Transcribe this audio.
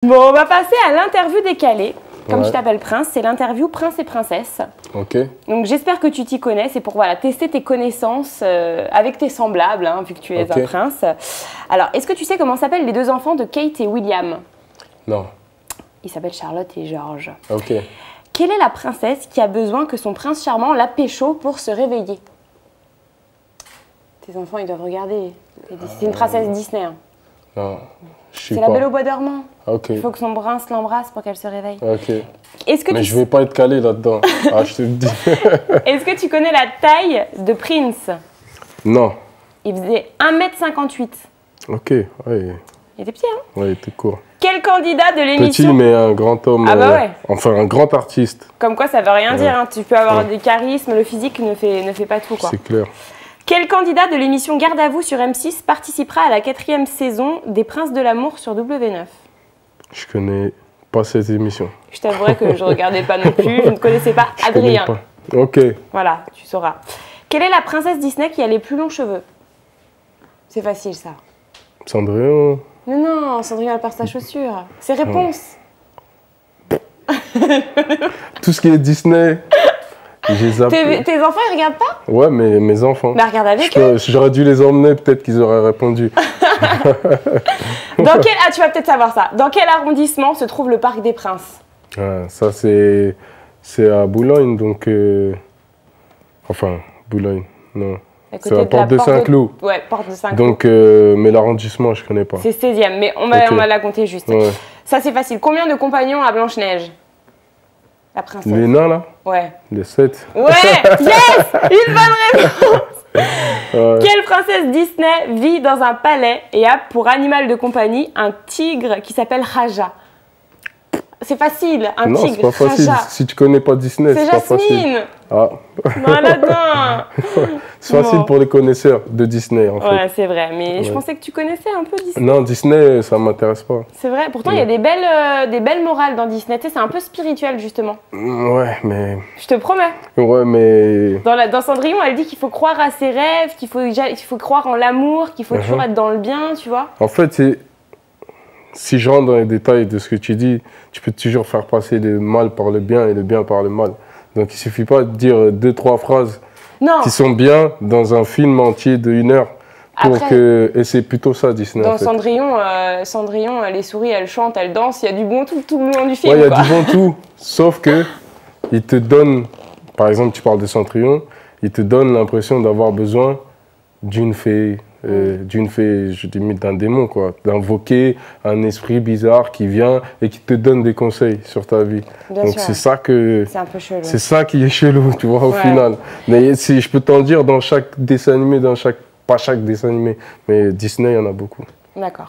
Bon, on va passer à l'interview décalée. Comme tu t'appelles Prince, c'est l'interview Prince et Princesse. Ok. Donc j'espère que tu t'y connais. C'est pour tester tes connaissances avec tes semblables, hein, vu que tu es un prince. Alors, est-ce que tu sais comment s'appellent les deux enfants de Kate et William? Non. Ils s'appellent Charlotte et George. Ok. Quelle est la princesse qui a besoin que son prince charmant la pécho pour se réveiller? Tes enfants, ils doivent regarder. C'est une princesse Disney. Hein. Non. C'est la Belle au bois dormant. Ok. Il faut que son prince l'embrasse pour qu'elle se réveille. Ok. Mais je vais pas être calé là-dedans. Ah, je te le dis. Est-ce que tu connais la taille de Prince? Non. Il faisait 1,58 m. Ok, ouais. Il était petit, hein? Ouais, il était court. Quel candidat de l'émission... Petit, mais un grand homme. Ah bah ouais. Enfin, un grand artiste. Comme quoi, ça veut rien dire. Hein. Tu peux avoir des charismes, le physique ne fait pas tout, quoi. C'est clair. Quel candidat de l'émission Garde à vous sur M6 participera à la 4e saison des Princes de l'amour sur W9? Je connais pas cette émission. Je t'avouerai que je ne regardais pas non plus. Je ne connaissais pas Adrien. Ok. Voilà, tu sauras. Quelle est la princesse Disney qui a les plus longs cheveux? C'est facile, ça. Cendrillon. Mais non, Cendrillon, elle perd sa chaussure. C'est réponse. Tout ce qui est Disney. Tes enfants, ils regardent pas? Ouais, mais mes enfants. Bah, regarde avec eux. J'aurais dû les emmener, peut-être qu'ils auraient répondu. Ah, tu vas peut-être savoir ça. Dans quel arrondissement se trouve le Parc des Princes? Ça, c'est à Boulogne, donc... Enfin, Boulogne, non. C'est la porte de Saint-Cloud. Ouais, porte de Saint-Cloud. Donc, mais l'arrondissement, je connais pas. C'est 16e, mais on va la compter juste. Ouais. Ça, c'est facile. Combien de compagnons a Blanche-Neige? La princesse. Les nains, là? Ouais. Les 7. Ouais. Yes. Une bonne réponse. Quelle princesse Disney vit dans un palais et a pour animal de compagnie un tigre qui s'appelle Raja? C'est facile, un tigre. Non, c'est pas facile. Raja. Si tu connais pas Disney, c'est pas facile. Jasmine. Ah. Maladin. C'est facile pour les connaisseurs de Disney, en fait. Ouais, c'est vrai. Mais je pensais que tu connaissais un peu Disney. Non, Disney, ça m'intéresse pas. C'est vrai. Pourtant, il y a des belles morales dans Disney. Tu sais, c'est un peu spirituel, justement. Ouais, mais... Je te promets. Ouais, mais... Dans Cendrillon, elle dit qu'il faut croire à ses rêves, qu'il faut croire en l'amour, qu'il faut toujours être dans le bien, tu vois. En fait, si je rentre dans les détails de ce que tu dis, tu peux toujours faire passer le mal par le bien et le bien par le mal. Donc, il suffit pas de dire 2-3 phrases qui sont bien dans un film entier de 1 heure. Et c'est plutôt ça, Disney. Dans Cendrillon, les souris, elles chantent, elles dansent, il y a du bon tout le long du film. Ouais, il y a du bon tout, sauf que il te donne, par exemple, tu parles de Cendrillon, il te donne l'impression d'avoir besoin d'une fée, je dis d'un démon, quoi, d'invoquer un esprit bizarre qui vient et qui te donne des conseils sur ta vie. Bien Donc sûr. c'est ça que... C'est un peu chelou. C'est ça qui est chelou, tu vois, au final. Mais si je peux t'en dire, dans chaque dessin animé, pas chaque dessin animé, mais Disney, il y en a beaucoup. D'accord.